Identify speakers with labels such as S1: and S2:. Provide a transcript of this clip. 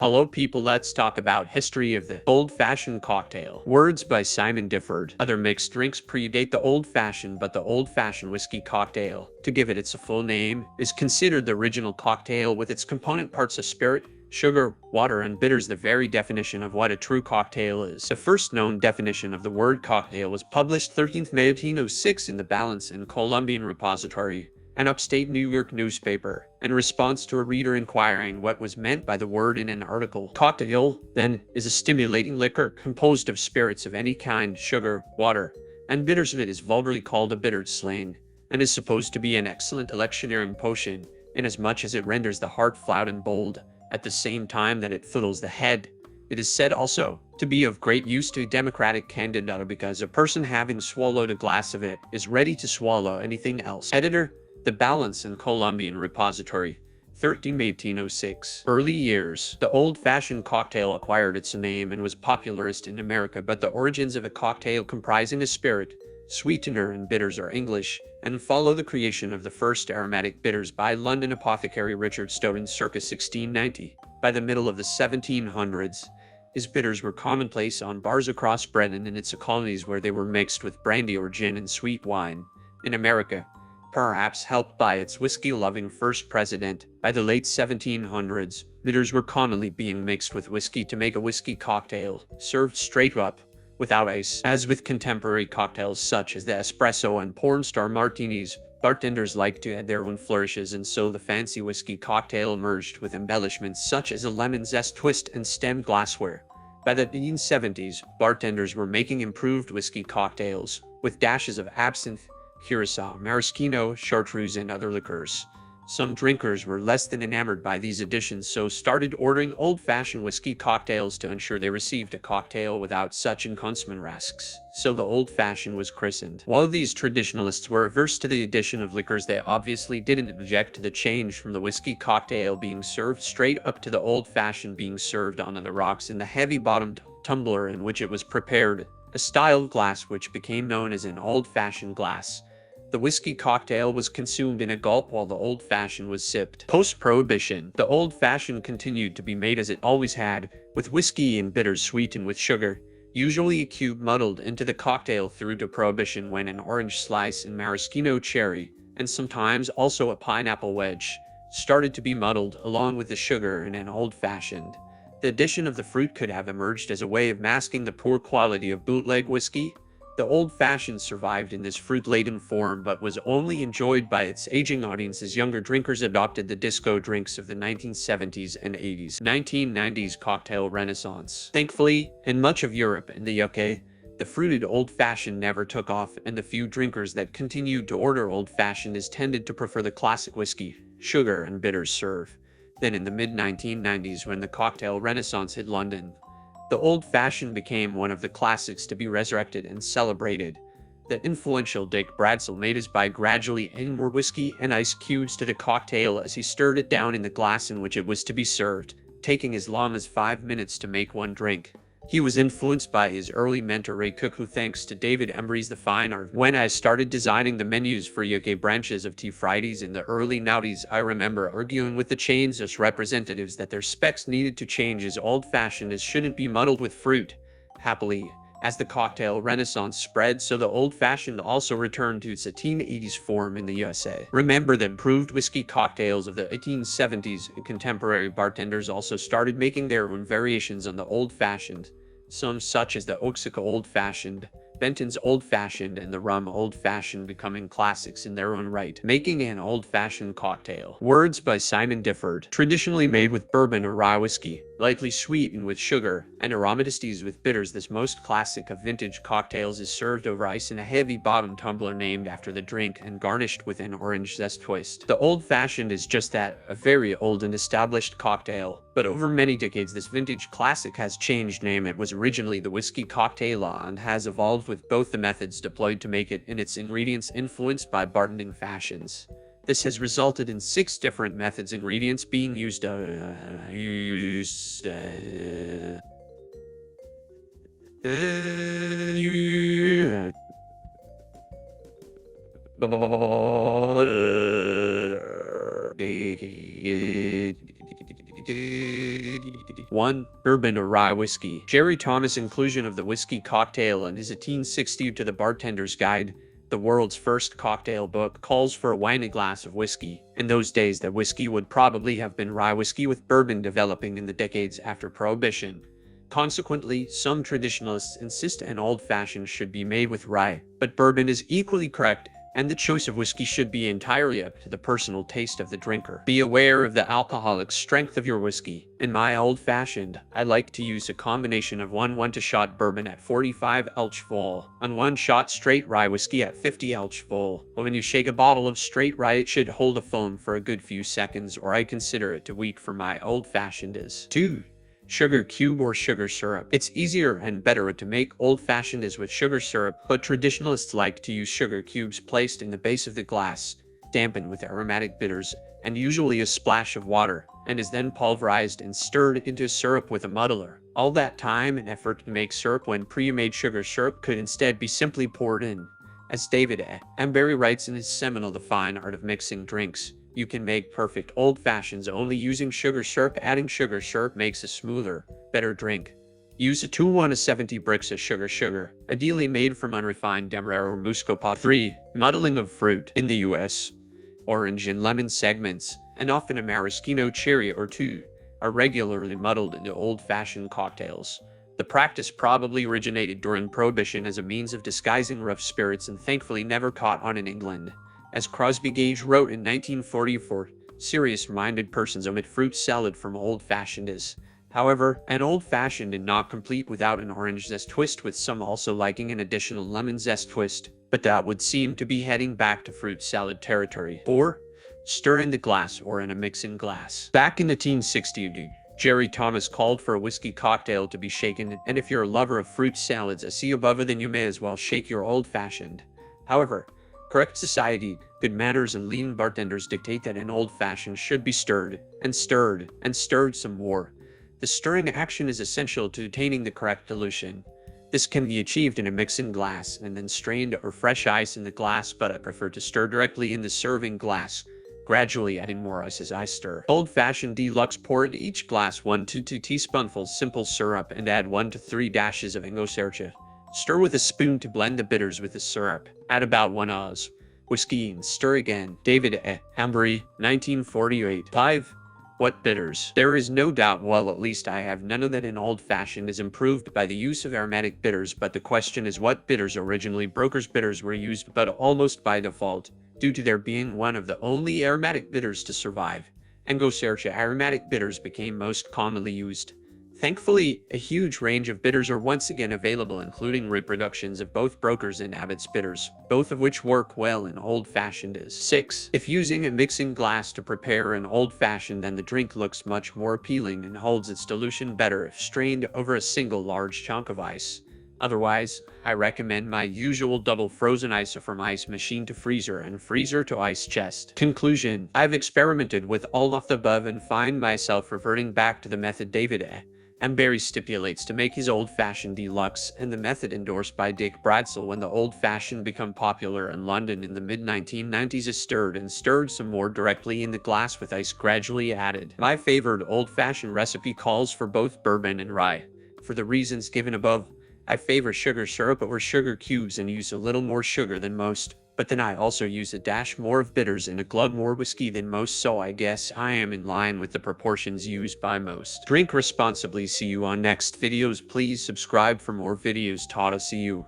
S1: Hello people, let's talk about history of the old-fashioned cocktail. Words by Simon Difford. Other mixed drinks predate the old-fashioned, but the old-fashioned whiskey cocktail, to give it its full name, is considered the original cocktail with its component parts of spirit, sugar, water, and bitters, the very definition of what a true cocktail is. The first known definition of the word cocktail was published 13th May 1806 in the Balance and Columbian Repository, an upstate New York newspaper, in response to a reader inquiring what was meant by the word in an article. Cocktail, then, is a stimulating liquor composed of spirits of any kind, sugar, water, and bitters. It is vulgarly called a bitter slang, and is supposed to be an excellent electioneering potion, inasmuch as it renders the heart flat and bold, at the same time that it fuddles the head. It is said also to be of great use to a democratic candidate, because a person having swallowed a glass of it is ready to swallow anything else. Editor, The Balance and Columbian Repository, 13 May 1806. Early years. The old-fashioned cocktail acquired its name and was popularist in America, but the origins of a cocktail comprising a spirit, sweetener, and bitters are English, and follow the creation of the first aromatic bitters by London apothecary Richard Stoughton circa 1690. By the middle of the 1700s, his bitters were commonplace on bars across Britain and its colonies, where they were mixed with brandy or gin and sweet wine. In America, perhaps helped by its whiskey-loving first president, by the late 1700s, bitters were commonly being mixed with whiskey to make a whiskey cocktail, served straight up, without ice. As with contemporary cocktails such as the espresso and porn star martinis, bartenders like to add their own flourishes, and so the fancy whiskey cocktail emerged with embellishments such as a lemon zest twist and stemmed glassware. By the 1870s, bartenders were making improved whiskey cocktails, with dashes of absinthe, curacao, maraschino, chartreuse, and other liqueurs. Some drinkers were less than enamored by these additions, so started ordering old-fashioned whiskey cocktails to ensure they received a cocktail without such inconsequent risks. So the old-fashioned was christened. While these traditionalists were averse to the addition of liquors, they obviously didn't object to the change from the whiskey cocktail being served straight up to the old-fashioned being served on the rocks in the heavy-bottomed tumbler in which it was prepared, a style of glass which became known as an old-fashioned glass. The whiskey cocktail was consumed in a gulp while the old-fashioned was sipped. Post-Prohibition, the old-fashioned continued to be made as it always had, with whiskey and bitters sweetened with sugar, usually a cube muddled into the cocktail through to Prohibition, when an orange slice and maraschino cherry, and sometimes also a pineapple wedge, started to be muddled along with the sugar in an old-fashioned. The addition of the fruit could have emerged as a way of masking the poor quality of bootleg whiskey. The old-fashioned survived in this fruit-laden form, but was only enjoyed by its aging audience as younger drinkers adopted the disco drinks of the 1970s and 80s. 1990s cocktail renaissance. Thankfully, in much of Europe and the UK, the fruited old-fashioned never took off, and the few drinkers that continued to order old-fashioned tended to prefer the classic whiskey, sugar, and bitters serve. Then in the mid-1990s, when the cocktail renaissance hit London, the old-fashioned became one of the classics to be resurrected and celebrated. The influential Dick Bradsell made his by gradually adding more whiskey and ice cubes to the cocktail as he stirred it down in the glass in which it was to be served, taking as long as 5 minutes to make one drink. He was influenced by his early mentor Ray Cook, who, thanks to David Embry's The Fine Art, when I started designing the menus for UK branches of Tea Fridays in the early 90s, I remember arguing with the chains as representatives that their specs needed to change, as old-fashioned as shouldn't be muddled with fruit. Happily, as the cocktail renaissance spread, so the old-fashioned also returned to its 1880s form in the USA. Remember the improved whiskey cocktails of the 1870s, and contemporary bartenders also started making their own variations on the old-fashioned. Some, such as the Oaxaca Old-Fashioned, Benton's Old-Fashioned, and the Rum Old-Fashioned, becoming classics in their own right. Making an old-fashioned cocktail. Words by Simon Difford. Traditionally made with bourbon or rye whiskey, lightly sweetened with sugar, and aromatized with bitters, this most classic of vintage cocktails is served over ice in a heavy-bottomed tumbler named after the drink and garnished with an orange zest twist. The old-fashioned is just that, a very old and established cocktail. But over many decades, this vintage classic has changed name. It was originally the whiskey cocktail and has evolved with both the methods deployed to make it and its ingredients influenced by bartending fashions. This has resulted in 6 different methods ingredients being used. 1. Bourbon or rye whiskey. Jerry Thomas' inclusion of the whiskey cocktail in his 1860 to the Bartender's Guide, the world's first cocktail book, calls for a wine and glass of whiskey. In those days, that whiskey would probably have been rye whiskey, with bourbon developing in the decades after Prohibition. Consequently, some traditionalists insist an old-fashioned should be made with rye, but bourbon is equally correct, and the choice of whiskey should be entirely up to the personal taste of the drinker. Be aware of the alcoholic strength of your whiskey. In my old-fashioned, I like to use a combination of 1 shot bourbon at 45 alcohol and 1 shot straight rye whiskey at 50 alcohol. When you shake a bottle of straight rye, it should hold a foam for a good few seconds, or I consider it too weak for my old-fashioned is. 2. Sugar cube or sugar syrup. It's easier and better to make old-fashioned is with sugar syrup, but traditionalists like to use sugar cubes placed in the base of the glass, dampened with aromatic bitters, and usually a splash of water, and is then pulverized and stirred into syrup with a muddler. All that time and effort to make syrup when pre-made sugar syrup could instead be simply poured in. As David A. Amberry writes in his seminal The Fine Art of Mixing Drinks, you can make perfect old-fashions only using sugar syrup. Adding sugar syrup makes a smoother, better drink. Use a 2 bricks of sugar, ideally made from unrefined Demerara or Muscovado. 3. Muddling of fruit. In the U.S., orange and lemon segments, and often a maraschino cherry or two, are regularly muddled into old-fashioned cocktails. The practice probably originated during Prohibition as a means of disguising rough spirits, and thankfully never caught on in England. As Crosby Gage wrote in 1944, serious-minded persons omit fruit salad from old-fashioned is. However, an old-fashioned is not complete without an orange zest twist, with some also liking an additional lemon zest twist, but that would seem to be heading back to fruit salad territory. 4. Stir in the glass or in a mixing glass. Back in 1860, Jerry Thomas called for a whiskey cocktail to be shaken, and if you're a lover of fruit salads, as see above, then you may as well shake your old-fashioned. However, correct society, good manners, and lean bartenders dictate that an old-fashioned should be stirred, and stirred, and stirred some more. The stirring action is essential to attaining the correct dilution. This can be achieved in a mixing glass and then strained, or fresh ice in the glass, but I prefer to stir directly in the serving glass, gradually adding more ice as I stir. Old-fashioned deluxe. Pour into each glass 1 to 2 teaspoonfuls simple syrup and add 1 to 3 dashes of necessities. Stir with a spoon to blend the bitters with the syrup. Add about 1 oz. Whiskey and stir again. David A. Amberry, 1948. 5. What bitters? There is no doubt, well, at least I have none of that, an old-fashioned is improved by the use of aromatic bitters, but the question is what bitters. Originally, broker's bitters were used, but almost by default, due to there being one of the only aromatic bitters to survive. Necessities aromatic bitters became most commonly used. Thankfully, a huge range of bitters are once again available, including reproductions of both Broker's and Abbott's bitters, both of which work well in old-fashioned is. 6. If using a mixing glass to prepare an old-fashioned, then the drink looks much more appealing and holds its dilution better if strained over a single large chunk of ice. Otherwise, I recommend my usual double frozen ice from ice machine to freezer and freezer to ice chest. Conclusion: I've experimented with all of the above and find myself reverting back to the method David A. Amberry stipulates to make his old-fashioned deluxe, and the method endorsed by Dick Bradsell when the old-fashioned became popular in London in the mid-1990s is stirred and stirred some more directly in the glass with ice gradually added. My favorite old-fashioned recipe calls for both bourbon and rye. For the reasons given above, I favor sugar syrup over sugar cubes and use a little more sugar than most, but then I also use a dash more of bitters and a glug more whiskey than most, so I guess I am in line with the proportions used by most. Drink responsibly. See you on next videos. Please subscribe for more videos taught us. See you.